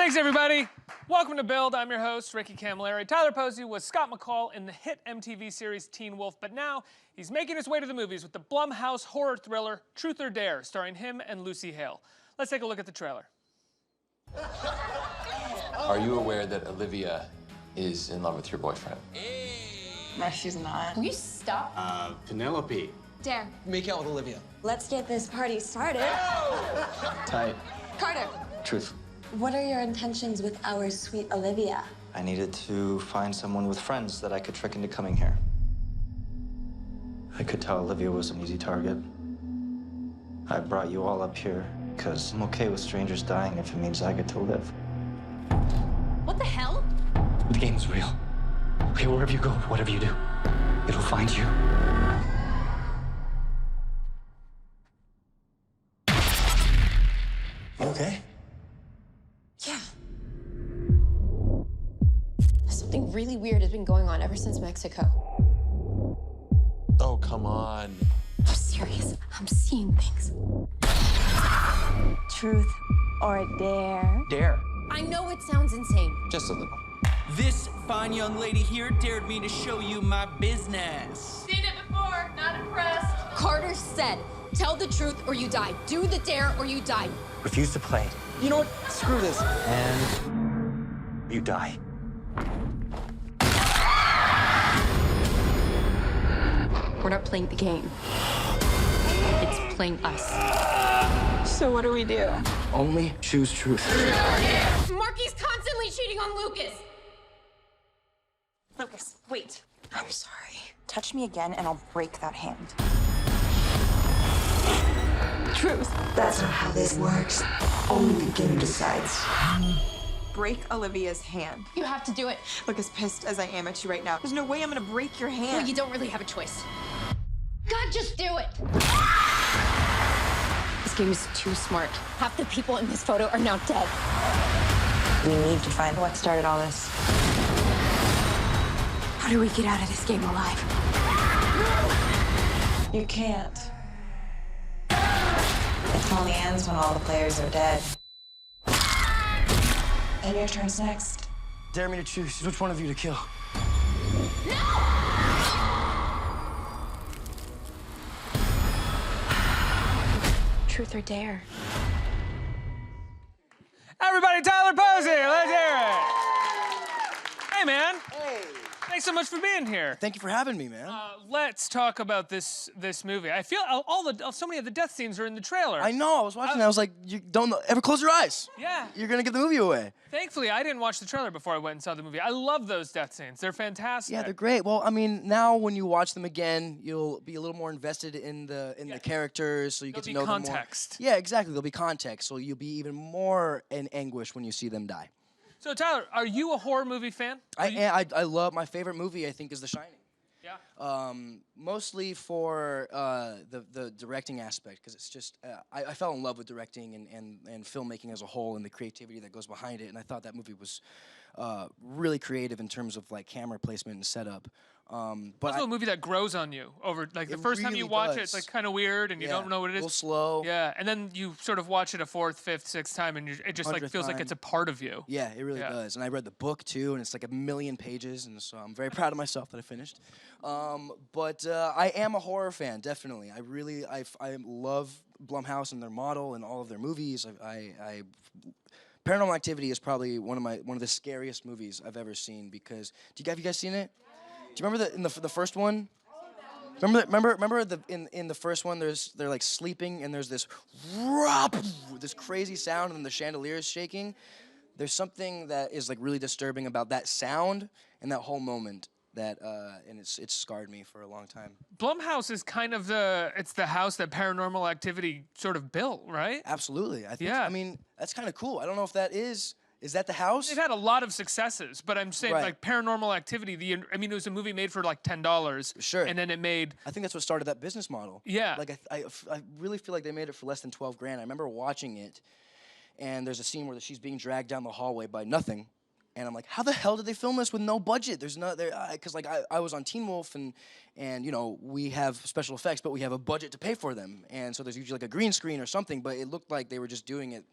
Thanks, everybody. Welcome to Build. I'm your host, Ricky Camilleri. Tyler Posey was Scott McCall in the hit MTV series Teen Wolf, but now he's making his way to the movies with the Blumhouse horror thriller Truth or Dare, starring him and Lucy Hale. Let's take a look at the trailer. Are you aware that Olivia is in love with your boyfriend? No, she's not. Will you stop? Penelope. Dare. Make out with Olivia. Let's get this party started. Tight. Carter. Truth. What are your intentions with our sweet Olivia? I needed to find someone with friends that I could trick into coming here. I could tell Olivia was an easy target. I brought you all up here because I'm okay with strangers dying if it means I get to live. What the hell? The game's real. Okay, wherever you go, whatever you do, it'll find you. You okay? Yeah. Something really weird has been going on ever since Mexico. Oh, come on. I'm serious. I'm seeing things. Truth or dare? Dare. I know it sounds insane. Just a little. This fine young lady here dared me to show you my business. Seen it before, not impressed. Carter said, tell the truth or you die. Do the dare or you die. Refuse to play, You know what? Screw this. and you die. We're not playing the game. It's playing us. So what do we do? Only choose truth. Marky's constantly cheating on Lucas. Lucas, wait. I'm sorry. Touch me again and I'll break that hand. Truth. That's not how this works. Only the game decides. Break Olivia's hand. You have to do it. Look, as pissed as I am at you right now, there's no way I'm gonna break your hand. Well, you don't really have a choice. God, just do it. This game is too smart. Half the people in this photo are now dead. We need to find what started all this. How do we get out of this game alive? You can't. It only ends when all the players are dead. And your turn's next. Dare me to choose which one of you to kill. Truth or dare? Everybody, Tyler Posey, let's hear it. Hey, man. Hey. Thanks so much for being here. Thank you for having me, man. Let's talk about this movie. I feel so many of the death scenes are in the trailer. I know, I was watching that. I was like, you don't ever close your eyes. Yeah. You're gonna give the movie away. Thankfully, I didn't watch the trailer before I went and saw the movie. I love those death scenes. They're fantastic. Yeah, they're great. Well, I mean, now when you watch them again, you'll be a little more invested in the characters, so you get to know them more. Context. Yeah, exactly. There'll be context, so you'll be even more in anguish when you see them die. So, Tyler, are you a horror movie fan? I love, my favorite movie, I think, is The Shining. Yeah. Mostly for the directing aspect, because it's just, I fell in love with directing and filmmaking as a whole and the creativity that goes behind it, and I thought that movie was really creative in terms of like camera placement and setup. But Also a movie that grows on you over, like the first time you really watch it, does. it's like kind of weird and you don't know what it A is. little slow. Yeah, and then you sort of watch it a fourth, fifth, sixth time, and it just like 100th feels like it's a time. part of you. Yeah, it really does. And I read the book too, and it's like 1,000,000 pages, and so I'm very proud of myself that I finished. But I am a horror fan, definitely. I love Blumhouse and their model and all of their movies. Paranormal Activity is probably one of the scariest movies I've ever seen because have you guys seen it? Do you remember the first one? Remember in the first one they're like sleeping and there's this crazy sound and then the chandelier is shaking. There's something that is like really disturbing about that sound and that whole moment that and it's scarred me for a long time. Blumhouse is kind of the house that Paranormal Activity sort of built, right? Absolutely. I think Yeah. I mean that's kind of cool. I don't know if that is that the house? They've had a lot of successes, but I'm saying Right. like Paranormal Activity. I mean, it was a movie made for like $10. Sure. And then it made. I think that's what started that business model. Yeah. Like I really feel like they made it for less than 12 grand. I remember watching it, and there's a scene where she's being dragged down the hallway by nothing, and I'm like, how the hell did they film this with no budget? There's no there because like I was on Teen Wolf and you know we have special effects, but we have a budget to pay for them, and so there's usually like a green screen or something. But it looked like they were just doing it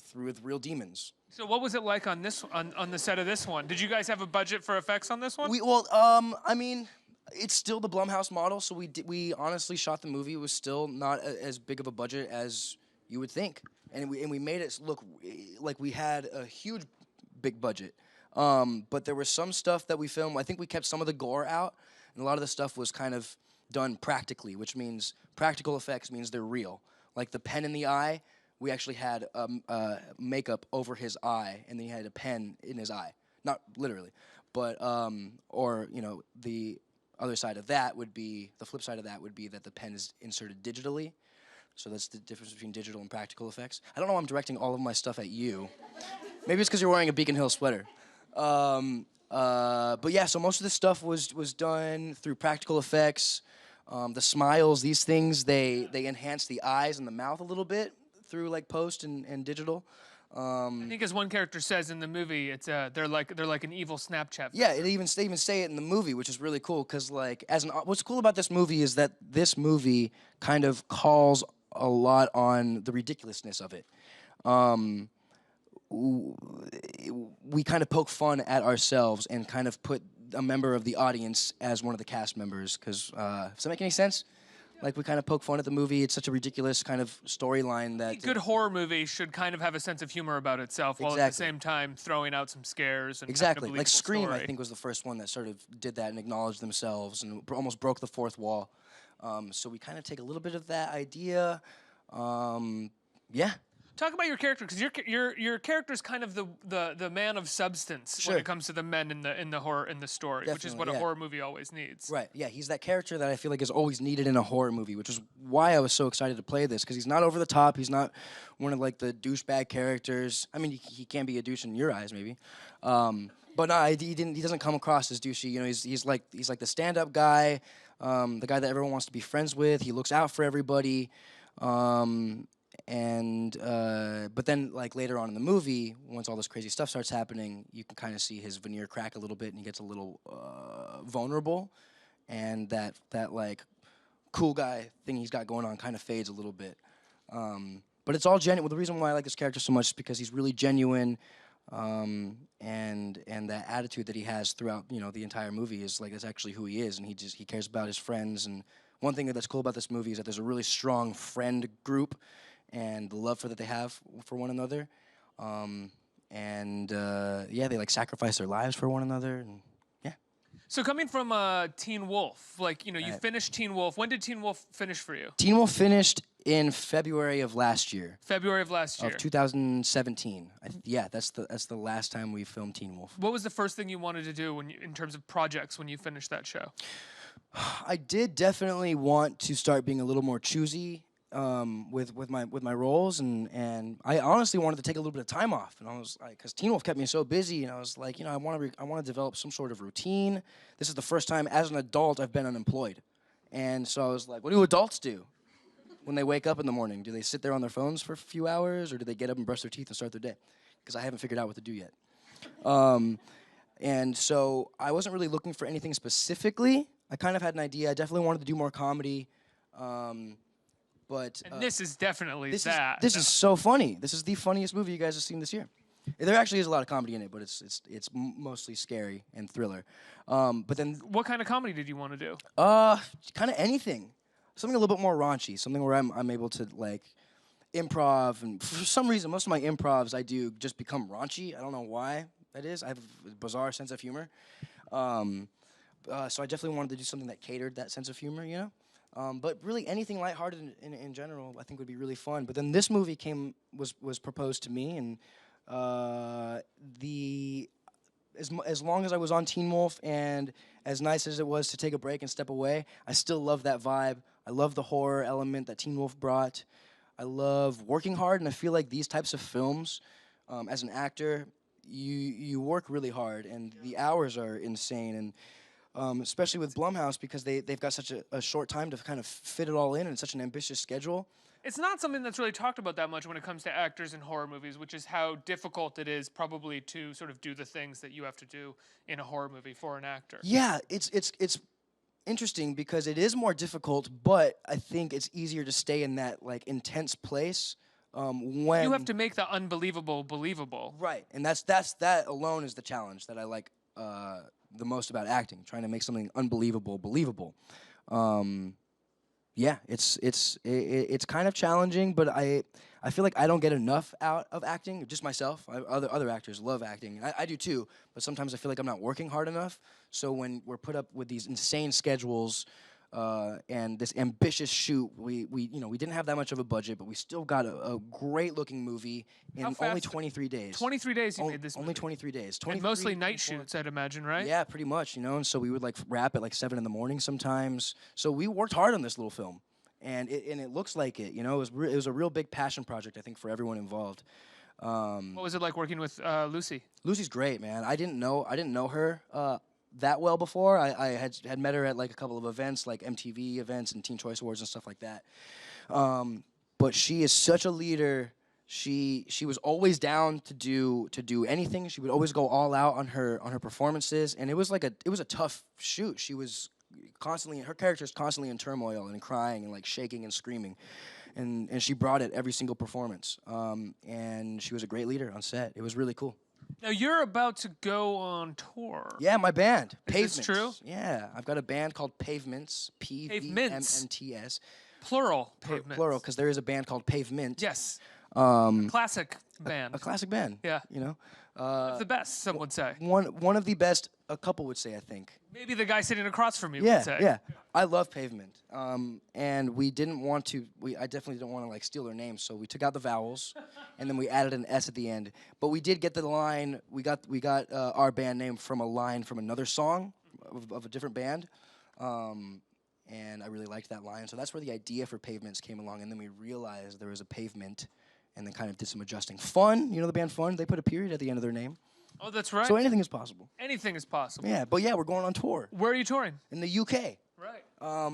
through with real demons. So what was it like on this on the set of this one? Did you guys have a budget for effects on this one? I mean, it's still the Blumhouse model, so we honestly shot the movie. It was still not as big of a budget as you would think, and we made it look like we had a huge, big budget. But there was some stuff that we filmed. I think we kept some of the gore out, and a lot of the stuff was kind of done practically, which means practical effects means they're real. Like the pen in the eye, we actually had makeup over his eye, and then he had a pen in his eye. Not literally, but, or, you know, the other side of that would be, the flip side of that would be that the pen is inserted digitally. So that's the difference between digital and practical effects. I don't know why I'm directing all of my stuff at you. Maybe it's because you're wearing a Beacon Hill sweater. But yeah, so most of this stuff was done through practical effects. The smiles, these things, they enhance the eyes and the mouth a little bit through like post and digital. I think as one character says in the movie, it's they're like an evil Snapchat. Yeah, they even say it in the movie, which is really cool. Cause like what's cool about this movie is that this movie kind of calls a lot on the ridiculousness of it. We kind of poke fun at ourselves and kind of put a member of the audience as one of the cast members. Cause does that make any sense? Like, we kind of poke fun at the movie. It's such a ridiculous kind of storyline that... A good horror movie should kind of have a sense of humor about itself, while at the same time throwing out some scares and exactly. having a Like Scream, story. I think, was the first one that sort of did that and acknowledged themselves and almost broke the fourth wall. So we kind of take a little bit of that idea. Yeah. Talk about your character, because your character's kind of the man of substance when it comes to the men in the horror in the story, which is what a horror movie always needs. Right. Yeah, he's that character that I feel like is always needed in a horror movie, which is why I was so excited to play this, because he's not over the top. He's not one of like the douchebag characters. I mean, he can be a douche in your eyes, maybe, but no, he doesn't come across as douchey. You know, he's like the stand-up guy, the guy that everyone wants to be friends with. He looks out for everybody. But then, like, later on in the movie, once all this crazy stuff starts happening, you can kind of see his veneer crack a little bit, and he gets a little vulnerable, and that like cool guy thing he's got going on kind of fades a little bit. But it's all genuine. Well, the reason why I like this character so much is because he's really genuine, and that attitude that he has throughout, you know, the entire movie is like, that's actually who he is, and he cares about his friends. And one thing that's cool about this movie is that there's a really strong friend group, and the love that they have for one another, yeah, they like sacrifice their lives for one another, and yeah. So coming from Teen Wolf, like, you know, you finished Teen Wolf. When did Teen Wolf finish for you? Teen Wolf finished in February of last year. February of last year. Of 2017. Yeah, that's the last time we filmed Teen Wolf. What was the first thing you wanted to do in terms of projects when you finished that show? I did definitely want to start being a little more choosy with my roles, and I honestly wanted to take a little bit of time off, and I was like, because Teen Wolf kept me so busy, and I was like, you know, I want to develop some sort of routine. This is the first time as an adult I've been unemployed, and so I was like, what do adults do when they wake up in the morning? Do they sit there on their phones for a few hours, or do they get up and brush their teeth and start their day? Because I haven't figured out what to do yet. And so I wasn't really looking for anything specifically. I kind of had an idea. I definitely wanted to do more comedy. But this is definitely this that. Is so funny. This is the funniest movie you guys have seen this year. There actually is a lot of comedy in it, but it's mostly scary and thriller. But then, what kind of comedy did you want to do? Kind of anything. Something a little bit more raunchy. Something where I'm able to like improv, and for some reason, most of my improvs I do just become raunchy. I don't know why that is. I have a bizarre sense of humor. So I definitely wanted to do something that catered that sense of humor, you know? But really anything lighthearted in general I think would be really fun. But then this movie was proposed to me, and as long as I was on Teen Wolf, and as nice as it was to take a break and step away, I still love that vibe. I love the horror element that Teen Wolf brought. I love working hard, and I feel like these types of films, as an actor, you work really hard, and the hours are insane, and especially with Blumhouse, because they've got such a short time to kind of fit it all in, and it's such an ambitious schedule. It's not something that's really talked about that much when it comes to actors in horror movies, which is how difficult it is probably to sort of do the things that you have to do in a horror movie for an actor. Yeah, it's interesting because it is more difficult, but I think it's easier to stay in that like intense place When You have to make the unbelievable believable. right, and that alone is the challenge that I like the most about acting, trying to make something unbelievable believable. Yeah, it's kind of challenging, but I feel like I don't get enough out of acting. Just myself, other actors love acting, and I do too. But sometimes I feel like I'm not working hard enough. So when we're put up with these insane schedules and this ambitious shoot, we didn't have that much of a budget, but we still got a great looking movie in only 23 days. 23 days you made this only movie. 23 days. And mostly night shoots, I'd imagine, right? Yeah, pretty much, And so we would like wrap at like 7 in the morning sometimes. So we worked hard on this little film, and it looks like it. It was a real big passion project, I think, for everyone involved. What was it like working with Lucy? Lucy's great, man. I didn't know her that well before. I had met her at like a couple of events, like MTV events and Teen Choice Awards and stuff like that. But she is such a leader. She was always down to do anything. She would always go all out on her performances, and it was a tough shoot. She was her character is constantly in turmoil and crying and like shaking and screaming, and she brought it every single performance. And she was a great leader on set. It was really cool. Now you're about to go on tour. Yeah, my band, Pavements. Is this true? Yeah, I've got a band called Pavements, Pavements. Plural. Pavements. Plural, because there is a band called Pavement. Yes. Classic band. A classic band. Yeah. The best, some would say. One of the best, a couple would say, I think. Maybe the guy sitting across from you Yeah, would say. yeah. I love Pavement. And we didn't want to, I definitely didn't want to like steal their name, so we took out the vowels, and then we added an S at the end. But we did get the line, we got our band name from a line from another song of a different band. And I really liked that line. So that's where the idea for Pavements came along, and then we realized there was a pavement, and then kind of did some adjusting. Fun, the band Fun, they put a period at the end of their name. Oh, that's right. So anything is possible. Anything is possible. Yeah, but yeah, we're going on tour. Where are you touring? In the UK. Right.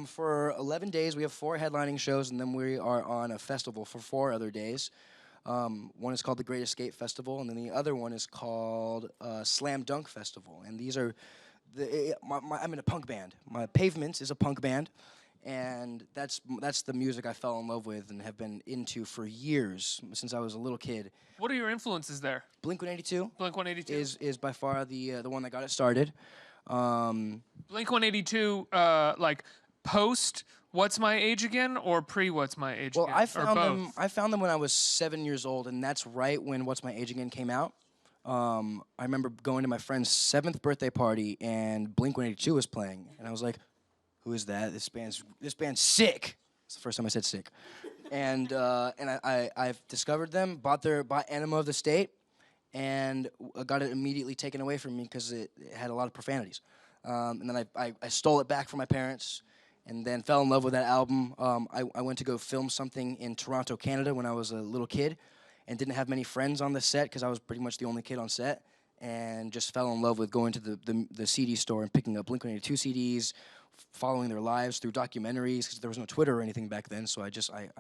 For 11 days, we have 4 headlining shows, and then we are on a festival for 4 other days. One is called the Great Escape Festival, and then the other one is called Slam Dunk Festival. And these are, I'm in a punk band. My Pavements is a punk band, and that's the music I fell in love with and have been into for years, since I was a little kid. What are your influences there? Blink-182. Blink-182 is by far the one that got it started. Blink-182, like post What's My Age Again or pre What's My Age Again? Well, I found them when I was 7 years old, and that's right when What's My Age Again came out. I remember going to my friend's 7th birthday party, and Blink-182 was playing, and I was like, "Who is that? This band's sick." It's the first time I said sick. And I've discovered them, bought Enema of the State, and got it immediately taken away from me because it had a lot of profanities. And then I stole it back from my parents, and then fell in love with that album. I went to go film something in Toronto, Canada when I was a little kid, and didn't have many friends on the set because I was pretty much the only kid on set, and just fell in love with going to the CD store and picking up Blink-182 CDs, following their lives through documentaries, because there was no Twitter or anything back then, so I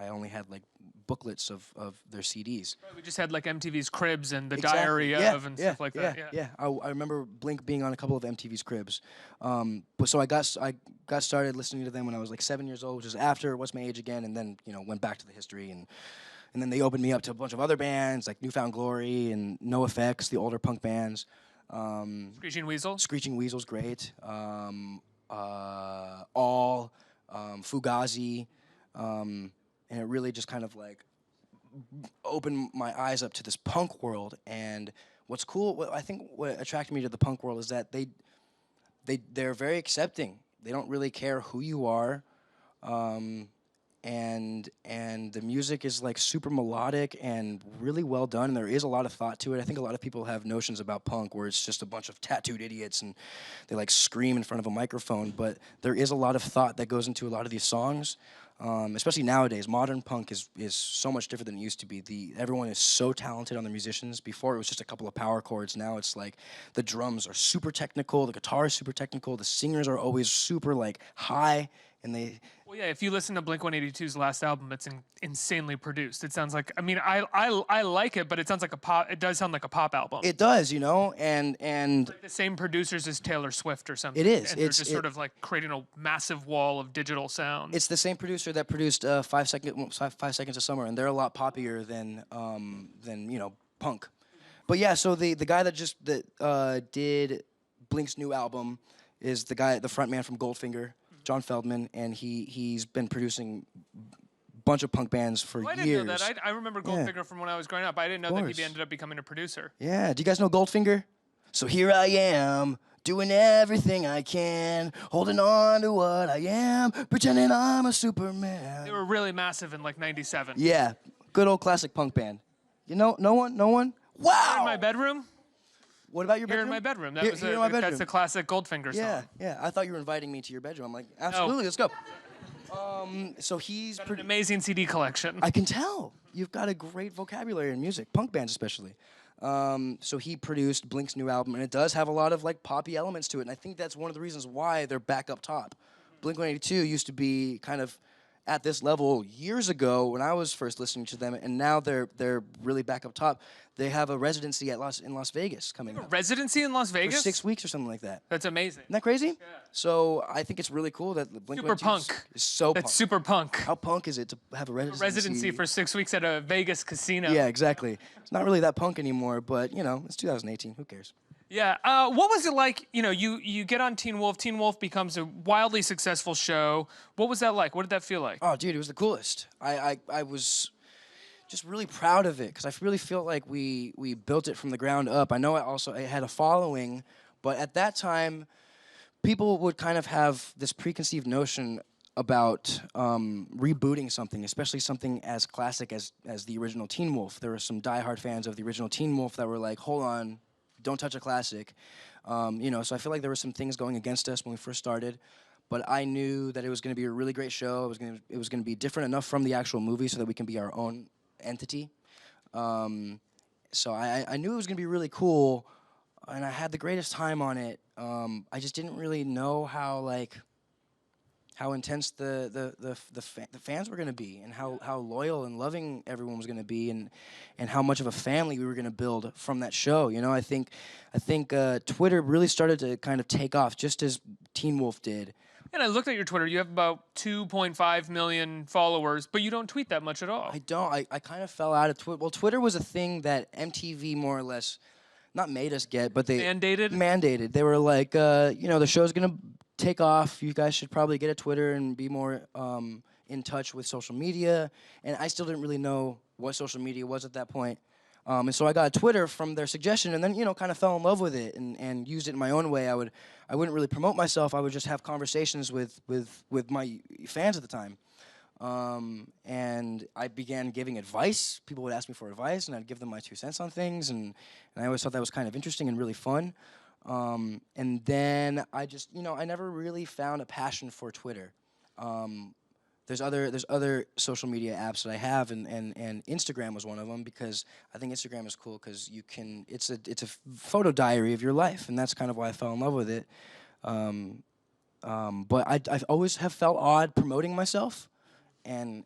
only had like booklets of their CDs. Right, we just had like MTV's Cribs and the Exactly. Diary of and stuff like that. Yeah. I remember Blink being on a couple of MTV's Cribs. But so I got started listening to them when I was like 7 years old, which is after What's My Age Again, and then went back to the history, and then they opened me up to a bunch of other bands like Newfound Glory and No Effects, the older punk bands. Screeching Weasel. Screeching Weasel's great. Fugazi, and it really just kind of like opened my eyes up to this punk world. And what's cool, I think what attracted me to the punk world is that they're very accepting. They don't really care who you are, and the music is like super melodic and really well done, and there is a lot of thought to it. I think a lot of people have notions about punk where it's just a bunch of tattooed idiots and they like scream in front of a microphone, but there is a lot of thought that goes into a lot of these songs, especially nowadays. Modern punk is so much different than it used to be. Everyone is so talented on the musicians. Before it was just a couple of power chords. Now it's like the drums are super technical, the guitar is super technical, the singers are always super like high, and they... Well, yeah, if you listen to Blink-182's last album, it's insanely produced. It sounds like, I mean, I like it, but it sounds like a pop, it does sound like a pop album. It does, and... It's like the same producers as Taylor Swift or something. It is. And they're just sort of like creating a massive wall of digital sound. It's the same producers producer that produced 5 Seconds of Summer, and they're a lot poppier than punk. But yeah, so the guy that did Blink's new album is the front man from Goldfinger, John Feldman, and he's been producing bunch of punk bands for years. I didn't know that. I remember Goldfinger from when I was growing up. I didn't know that he ended up becoming a producer. Yeah. Do you guys know Goldfinger? So here I am, doing everything I can, holding on to what I am, pretending I'm a Superman. They were really massive in like '97. Yeah. Good old classic punk band. You know, no one? Wow! Here in my bedroom? What about your bedroom? Here in my bedroom. Here in my bedroom. That's a classic Goldfinger song. Yeah. I thought you were inviting me to your bedroom. I'm like, absolutely, let's go. So he's an amazing CD collection. I can tell. You've got a great vocabulary in music, punk bands especially. So he produced Blink's new album, and it does have a lot of like poppy elements to it, and I think that's one of the reasons why they're back up top. Blink-182 used to be kind of at this level years ago when I was first listening to them, and now they're really back up top. They have a residency in Las Vegas coming up. Residency in Las Vegas? For 6 weeks or something like that. That's amazing. Isn't that crazy? Yeah. So I think it's really cool that Blink-182 super punk. Is so punk. That's super punk. How punk is it to have a residency? Residency for 6 weeks at a Vegas casino. Yeah, exactly. It's not really that punk anymore, but it's 2018. Who cares? Yeah. What was it like? You get on Teen Wolf. Teen Wolf becomes a wildly successful show. What was that like? What did that feel like? Oh, dude, it was the coolest. I was just really proud of it because I really feel like we built it from the ground up. I know it had a following, but at that time, people would kind of have this preconceived notion about rebooting something, especially something as classic as the original Teen Wolf. There were some diehard fans of the original Teen Wolf that were like, hold on, don't touch a classic. So I feel like there were some things going against us when we first started, but I knew that it was going to be a really great show. It was going to be different enough from the actual movie so that we can be our own entity. So I knew it was going to be really cool, and I had the greatest time on it. I just didn't really know how intense the fans were going to be, and how loyal and loving everyone was going to be, and how much of a family we were going to build from that show. I think Twitter really started to kind of take off just as Teen Wolf did. And I looked at your Twitter. You have about 2.5 million followers, but you don't tweet that much at all. I don't. I kind of fell out of Twitter. Well, Twitter was a thing that MTV more or less not made us get, but they mandated. They were like, the show's going to take off. You guys should probably get a Twitter and be more in touch with social media. And I still didn't really know what social media was at that point. And so I got a Twitter from their suggestion, and then kind of fell in love with it and used it in my own way. I wouldn't really promote myself. I would just have conversations with my fans at the time. And I began giving advice. People would ask me for advice, and I'd give them my 2 cents on things. And I always thought that was kind of interesting and really fun. And then I just, I never really found a passion for Twitter. There's other social media apps that I have, and Instagram was one of them because I think Instagram is cool because it's a photo diary of your life, and that's kind of why I fell in love with it. But I always have felt odd promoting myself, and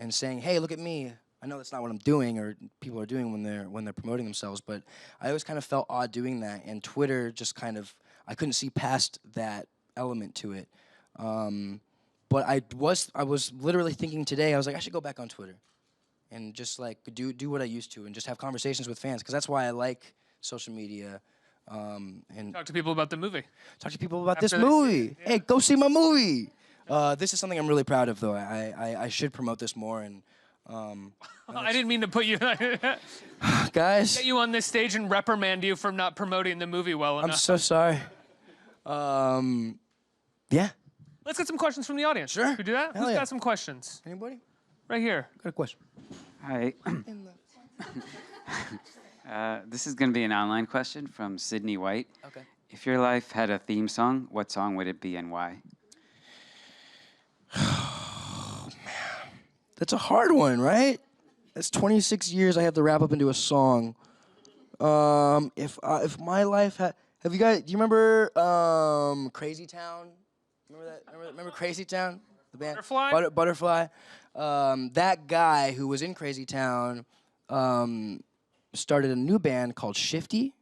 saying, hey, look at me. I know that's not what I'm doing or people are doing when they're promoting themselves, but I always kind of felt odd doing that, and Twitter just kind of, I couldn't see past that element to it. But I was literally thinking today, I was like, I should go back on Twitter and just like do what I used to and just have conversations with fans, because that's why I like social media. And talk to people about the movie. Talk to people about this movie. Yeah. Hey, go see my movie. This is something I'm really proud of, though. I should promote this more. And I didn't mean to put you guys, get you on this stage and reprimand you for not promoting the movie well enough. I'm so sorry. Yeah. Let's get some questions from the audience. Sure. Can we do that? Hell Who's yeah. got some questions? Anybody? Right here. Got a question. Hi. This is going to be an online question from Sydney White. Okay. If your life had a theme song, what song would it be and why? Oh, man. That's a hard one, right? That's 26 years I have to wrap up into a song. If my life had... do you remember Crazy Town? Remember that? Remember Crazy Town? The band? Butterfly? Butterfly. That guy who was in Crazy Town started a new band called Shifty,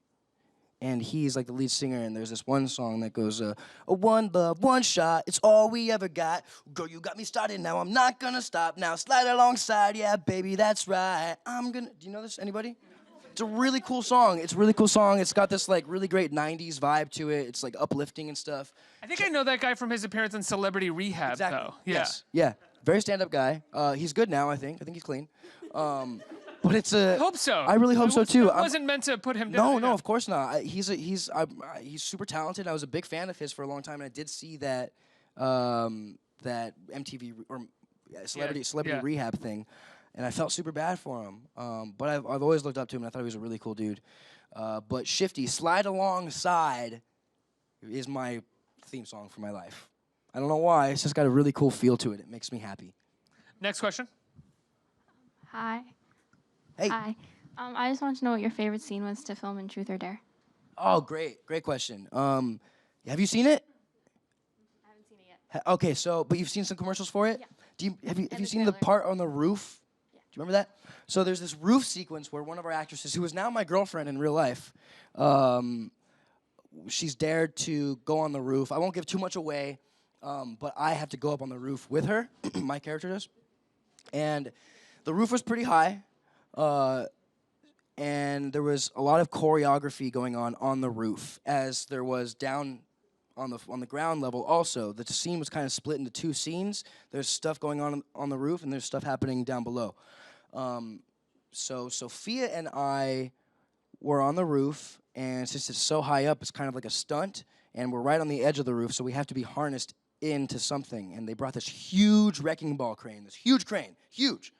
and he's like the lead singer, and there's this one song that goes, a one love, one shot, it's all we ever got. Girl, you got me started, now I'm not gonna stop. Now slide alongside, yeah, baby, that's right. Do you know this, anybody? It's a really cool song. It's a really cool song. It's got this like really great 90s vibe to it. It's like uplifting and stuff. I think I know that guy from his appearance in Celebrity Rehab, Exactly. though. Yeah. Yes. Yeah. Very stand-up guy. He's good now, I think. I think he's clean. But it's a. I hope so. I really hope so too. I wasn't meant to put him down. No, of course not. He's super talented. I was a big fan of his for a long time, and I did see that that MTV or Celebrity Rehab thing, and I felt super bad for him. But I've always looked up to him, and I thought he was a really cool dude. But Shifty, Slide Alongside, is my theme song for my life. I don't know why. It's just got a really cool feel to it. It makes me happy. Next question. Hi. Hey. Hi. I just want to know what your favorite scene was to film in Truth or Dare. Oh, great question. Have you seen it? I haven't seen it yet. Okay, but you've seen some commercials for it? Yeah. Have you seen trailer. the part on the roof? Yeah. Do you remember that? So there's this roof sequence where one of our actresses, who is now my girlfriend in real life, she's dared to go on the roof. I won't give too much away, but I have to go up on the roof with her. My character does. And the roof was pretty high, and there was a lot of choreography going on the roof, as there was down on the ground level also. The scene was kind of split into two scenes. There's stuff going on the roof, and there's stuff happening down below. So Sophia and I were on the roof, and since it's so high up, it's kind of like a stunt, and we're right on the edge of the roof, so we have to be harnessed into something. And they brought this huge wrecking ball crane, huge.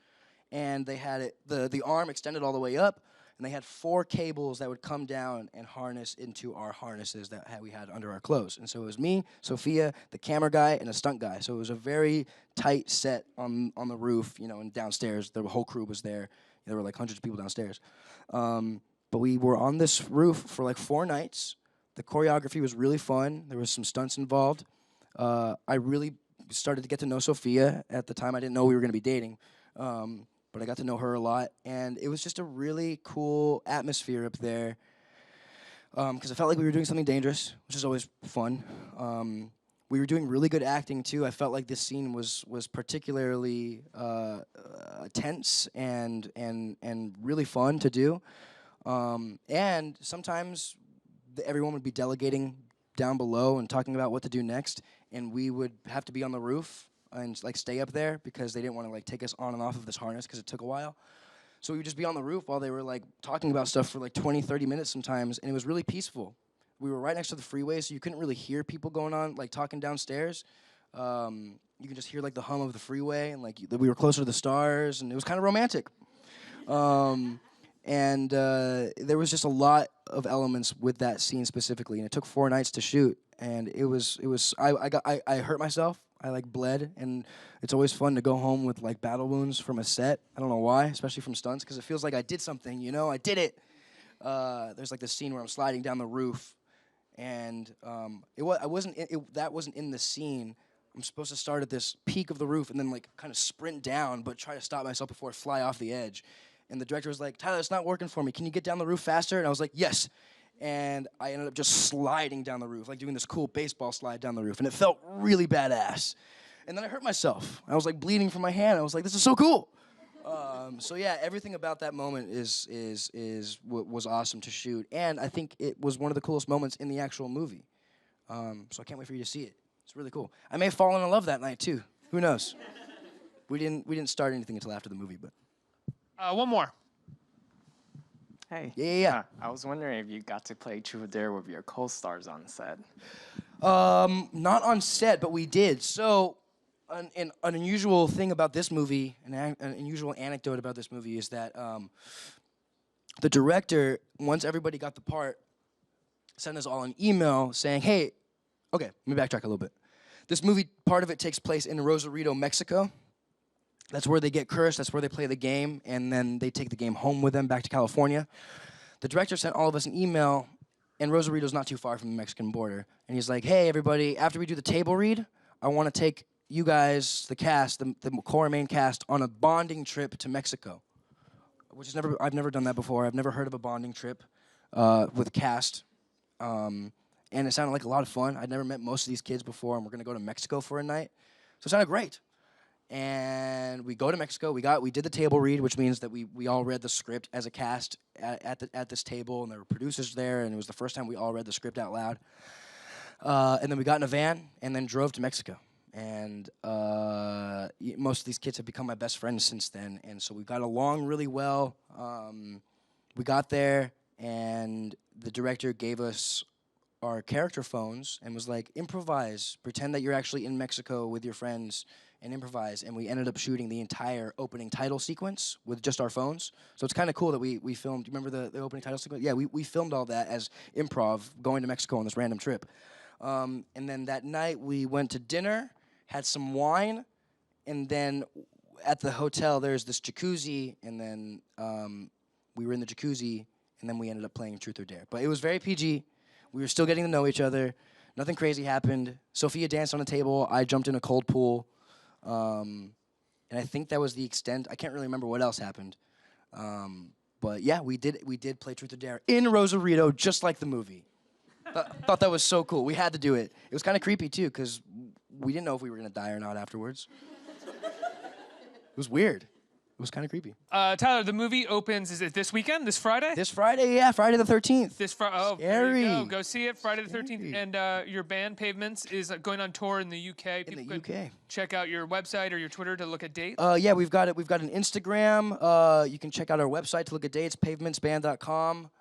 And they had it, the arm extended all the way up, and they had 4 cables that would come down and harness into our harnesses that we had under our clothes. And so it was me, Sophia, the camera guy, and a stunt guy. So it was a very tight set on the roof, and downstairs. The whole crew was there. There were like hundreds of people downstairs. But we were on this roof for like 4 nights. The choreography was really fun. There was some stunts involved. I really started to get to know Sophia. At the time, I didn't know we were going to be dating. But I got to know her a lot, and it was just a really cool atmosphere up there, because I felt like we were doing something dangerous, which is always fun. We were doing really good acting, too. I felt like this scene was particularly tense and really fun to do. And sometimes everyone would be delegating down below and talking about what to do next, and we would have to be on the roof and like stay up there because they didn't want to like take us on and off of this harness because it took a while. So we would just be on the roof while they were like talking about stuff for like 20, 30 minutes sometimes, and it was really peaceful. We were right next to the freeway, so you couldn't really hear people going on, like talking downstairs. You can just hear like the hum of the freeway, and like we were closer to the stars, and it was kind of romantic. And there was just a lot of elements with that scene specifically, and it took 4 nights to shoot, and I hurt myself. I like bled, and it's always fun to go home with like battle wounds from a set. I don't know why, especially from stunts, because it feels like I did something, I did it. There's like this scene where I'm sliding down the roof, and that wasn't in the scene. I'm supposed to start at this peak of the roof and then like kind of sprint down, but try to stop myself before I fly off the edge. And the director was like, "Tyler, it's not working for me. Can you get down the roof faster?" And I was like, "Yes." And I ended up just sliding down the roof, like doing this cool baseball slide down the roof, and it felt really badass. And then I hurt myself. I was like bleeding from my hand. I was like, "This is so cool." So yeah, everything about that moment was awesome to shoot, and I think it was one of the coolest moments in the actual movie. So I can't wait for you to see it. It's really cool. I may have fallen in love that night too. Who knows? We didn't start anything until after the movie, but. One more. Hey. Yeah. I was wondering if you got to play Truth or Dare with your co-stars on set. Not on set, but we did. So, an unusual thing about this movie, an unusual anecdote about this movie is that the director, once everybody got the part, sent us all an email saying, "Hey, okay, let me backtrack a little bit. This movie, part of it takes place in Rosarito, Mexico. That's where they get cursed, that's where they play the game, and then they take the game home with them back to California." The director sent all of us an email, and Rosarito's not too far from the Mexican border. And he's like, "Hey, everybody, after we do the table read, I want to take you guys, the cast, the core main cast, on a bonding trip to Mexico." Which is I've never done that before. I've never heard of a bonding trip with cast And it sounded like a lot of fun. I'd never met most of these kids before, and we're gonna go to Mexico for a night. So it sounded great. And we go to Mexico. We did the table read, which means that we all read the script as a cast at this table, and there were producers there, and it was the first time we all read the script out loud. And then we got in a van and then drove to Mexico. And most of these kids have become my best friends since then, and so we got along really well. We got there, and the director gave us our character phones and was like, improvise, pretend that you're actually in Mexico with your friends and improvise. And we ended up shooting the entire opening title sequence with just our phones. So it's kind of cool that we filmed. Do you remember the opening title sequence? Yeah, we filmed all that as improv going to Mexico on this random trip. And then that night we went to dinner, had some wine, and then at the hotel there's this jacuzzi, and then we were in the jacuzzi, and then we ended up playing Truth or Dare. But it was very PG. We were still getting to know each other. Nothing crazy happened. Sophia danced on a table. I jumped in a cold pool. And I think that was the extent. I can't really remember what else happened. But yeah, we did play Truth or Dare in Rosarito, just like the movie. Thought that was so cool. We had to do it. It was kind of creepy, too, because we didn't know if we were going to die or not afterwards. It was weird. It was kind of creepy. Tyler, the movie opens, is it this weekend, this Friday? This Friday, yeah, Friday the 13th. This Friday, oh, Scary. there you go. Go see it, Friday the 13th. And your band, Pavements, is going on tour in the UK. In the UK. Check out your website or your Twitter to look at dates. Yeah, we've got it. We've got an Instagram. You can check out our website to look at dates, pavementsband.com.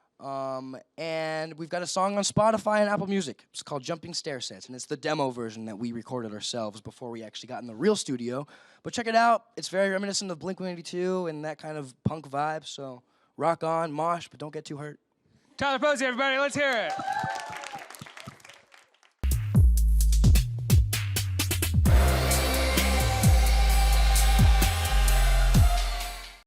And we've got a song on Spotify and Apple Music. It's called Jumping Stair Sets, and it's the demo version that we recorded ourselves before we actually got in the real studio. But check it out. It's very reminiscent of Blink-182 and that kind of punk vibe, so rock on, mosh, but don't get too hurt. Tyler Posey, everybody, let's hear it.